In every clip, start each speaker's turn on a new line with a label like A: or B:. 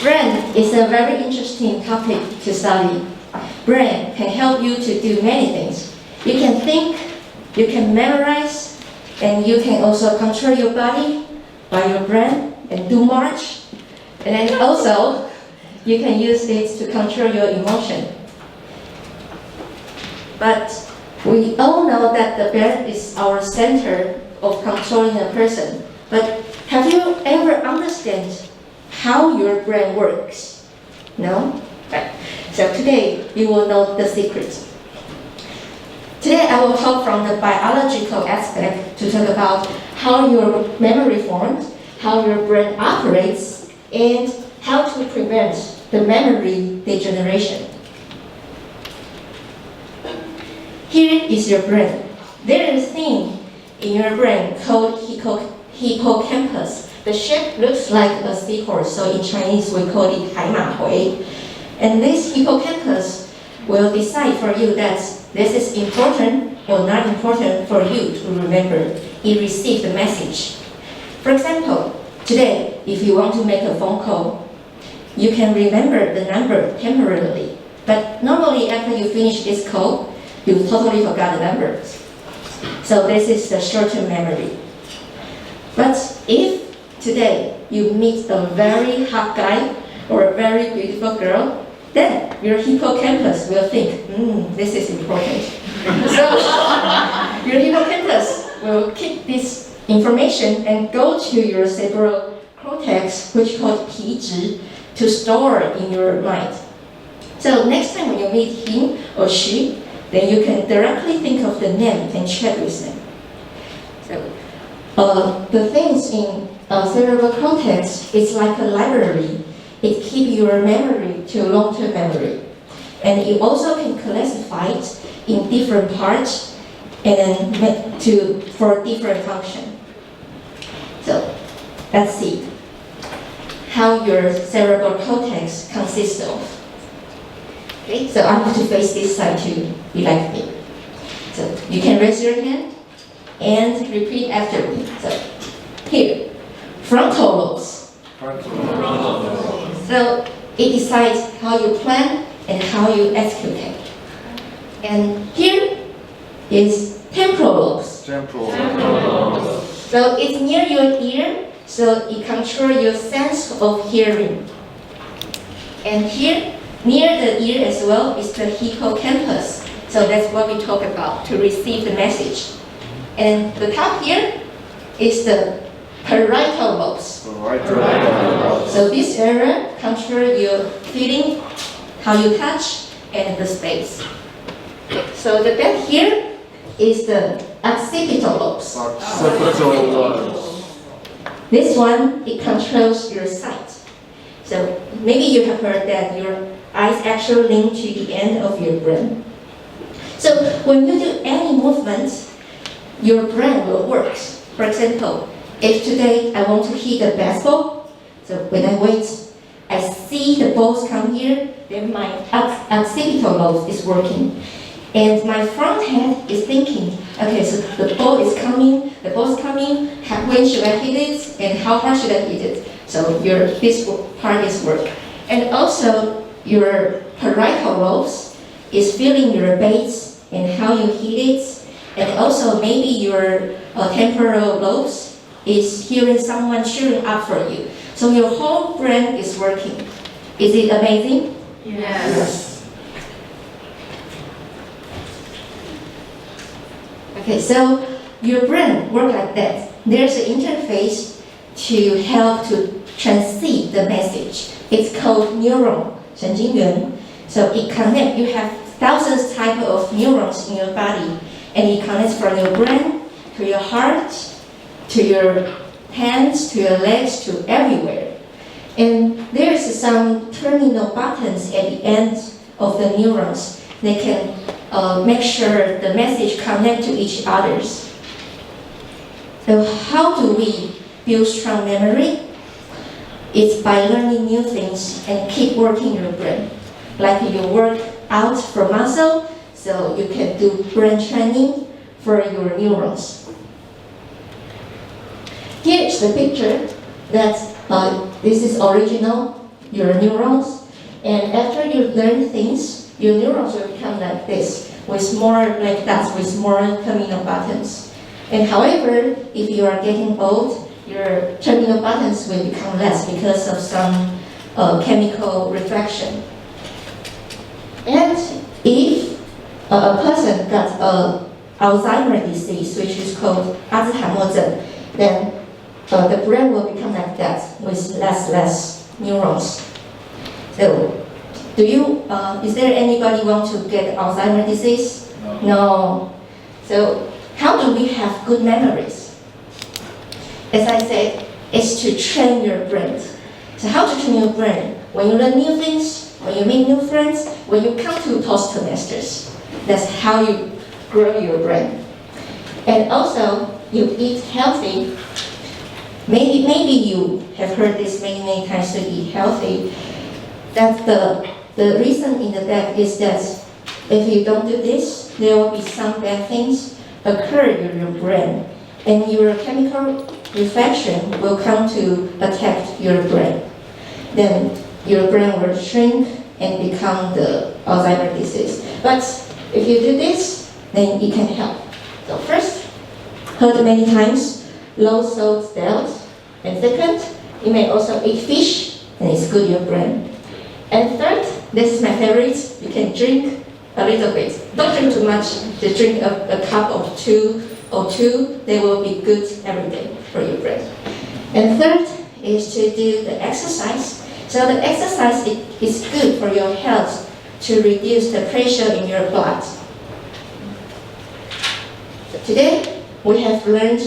A: Brain is a very interesting topic to study. Brain can help you to do many things. You can think, you can memorize, and you can also control your body by your brain and do march. And then also, you can use it to control your emotion. But we all know that the brain is our center of controlling a person. But have you ever understand how your brain works? No? Right. So today, you will know the secret. Today, I will talk from the biological aspect to talk about how your memory forms, how your brain operates, and how to prevent the memory degeneration. Here is your brain. There is a thing in your brain called hippocampus. The shape looks like a seahorse, so in Chinese we call it 海马回. And this hippocampus will decide for you that this is important or not important for you to remember. It received the message. For example, today, if you want to make a phone call, you can remember the number temporarily. But normally after you finish this call, you totally forgot the number. So this is the short-term memory. But if today you meet a very hot guy or a very beautiful girl, then your hippocampus will think, this is important. So your hippocampus will keep this information and go to your cerebral cortex, which is called 皮质, to store in your mind. So next time when you meet him or she, then you can directly think of the name and chat with them. So the things in cerebral cortex is like a library. It keeps your memory to long-term memory. And you also can classify it in different parts and for different function. So let's see how your cerebral cortex consists of. Okay, so I have to face this side to be like me. So you can raise your hand and repeat after me. So here, frontal lobes. So it decides how you plan and how you execute. And here is temporal lobes. So it's near your ear, so it controls your sense of hearing. And here, near the ear as well, is the hippocampus. So that's what we talk about, to receive the message. And the top here is the parietal lobes. So this area controls your feeling, how you touch, and the space. So the back here is the occipital lobes. This one, it controls your sight. So maybe you have heard that your eyes actually link to the end of your brain. So when you do any movement, your brain will work. For example, if today I want to hit a baseball, so when I wait, I see the balls come here, then my occipital lobe is working. And my front head is thinking, okay, so the ball's coming, when should I hit it, and how hard should I hit it? So this part is work. And also, your parietal lobes is feeling your base and how you hit it. And also, maybe your temporal lobes is hearing someone cheering up for you. So your whole brain is working. Is it amazing?
B: Yes.
A: Okay, so your brain works like that. There's an interface to help to transmit the message. It's called neuron, 神经元. So it connects, you have thousands type of neurons in your body, and it connects from your brain to your heart, to your hands, to your legs, to everywhere. And there's some terminal buttons at the end of the neurons. They can make sure the message connect to each other. So how do we build strong memory? It's by learning new things and keep working your brain. Like you work out for muscle, so you can do brain training for your neurons. Here is the picture that this is original your neurons. And after you learn things, your neurons will become like this, with more like that, with more terminal buttons. And however, if you are getting old, your terminal buttons will become less because of some chemical refraction. And if a person got Alzheimer's disease, which is called Alzheimer's, then the brain will become like that, with less neurons. So, is there anybody want to get Alzheimer's disease? No. So, how do we have good memories? As I said, it's to train your brain. So how to train your brain? When you learn new things, when you make new friends, when you come to Toastmasters, that's how you grow your brain. And also, you eat healthy. Maybe you have heard this many times, to eat healthy. That's the reason in the back is that if you don't do this, there will be some bad things occur in your brain, and your chemical reflection will come to attack your brain. Then your brain will shrink and become the Alzheimer's disease. But if you do this, then it can help. So first, heard many times, low salt diet. And second, you may also eat fish, and it's good for your brain. And third, this is my favorite, you can drink a little bit. Don't drink too much, just drink a cup of two, they will be good every day for your brain. And third is to do the exercise. So the exercise is good for your health to reduce the pressure in your blood. So today, we have learned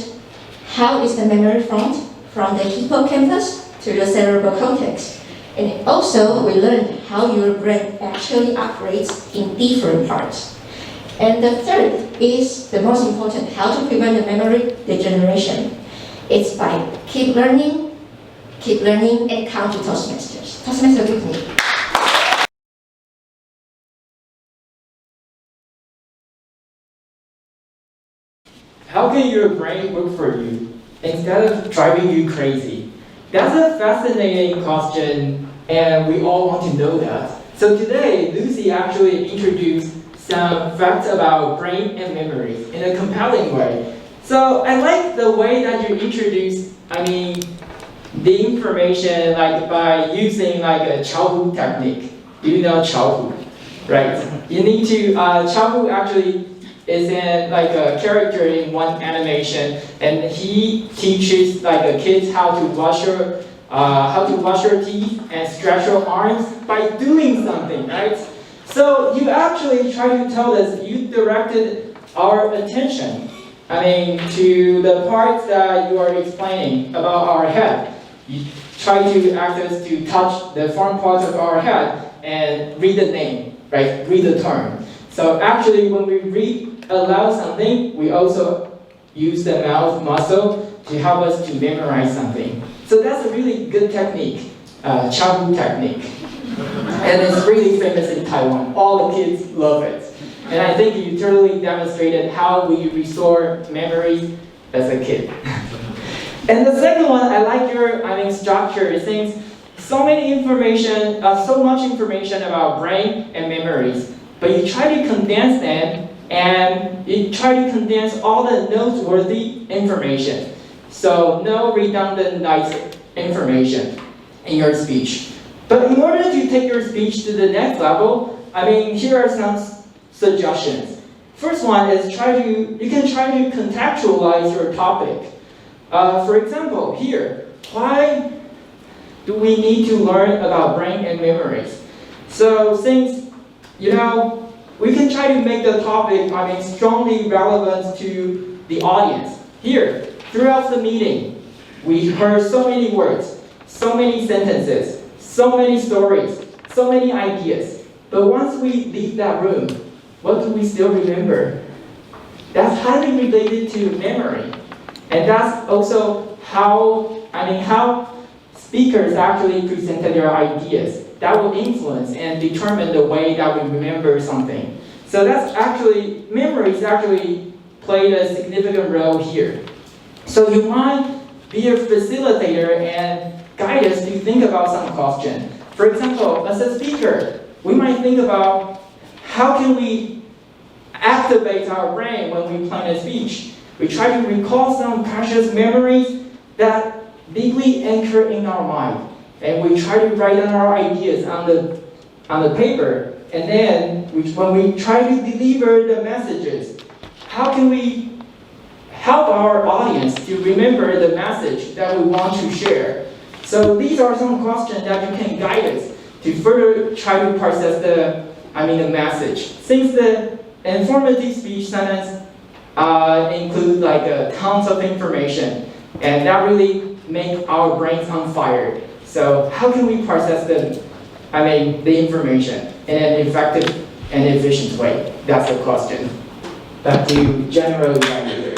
A: how is the memory formed from the hippocampus to the cerebral cortex. And also, we learned how your brain actually operates in different parts. And the third is the most important, how to prevent the memory degeneration. It's by keep learning, and come to Toastmasters. Toastmasters with me.
B: How can your brain work for you instead of driving you crazy? That's a fascinating question, and we all want to know that. So today, Lucy actually introduced some facts about brain and memories in a compelling way. So I like the way that you introduced, the information by using a childhood technique. You know childhood, right? You need to, childhood actually is in a character in one animation, and he teaches kids how to wash your teeth and stretch your arms by doing something, right? So you actually try to tell us, you directed our attention, to the parts that you are explaining about our head. You try to ask us to touch the front parts of our head and read the name, right? Read the term. So actually, when we read aloud something, we also use the mouth muscle to help us to memorize something. So that's a really good technique, childhood technique. And it's really famous in Taiwan. All the kids love it. And I think you totally demonstrated how we restore memories as a kid. And the second one, I like your structure. It seems so much information about brain and memories, but you try to condense them, and you try to condense all the noteworthy information. So no redundant information in your speech. But in order to take your speech to the next level, here are some suggestions. First one is you can try to contextualize your topic. For example, here, why do we need to learn about brain and memories? So since, we can try to make the topic, strongly relevant to the audience. Here, throughout the meeting, we heard so many words, so many sentences, so many stories, so many ideas. But once we leave that room, what do we still remember? That's highly related to memory. And that's also how speakers actually presented their ideas. That will influence and determine the way that we remember something. So memories actually played a significant role here. So you might be a facilitator and guide us to think about some question. For example, as a speaker, we might think about how can we activate our brain when we plan a speech. We try to recall some precious memories that deeply anchor in our mind. And we try to write down our ideas on the paper. And then when we try to deliver the messages, how can we help our audience to remember the message that we want to share? So these are some questions that you can guide us to further try to process the message. Since the informative speech sentence include tons of information, and that really make our brains on fire. So how can we process the information in an effective and efficient way? That's the question. Back to general evaluator.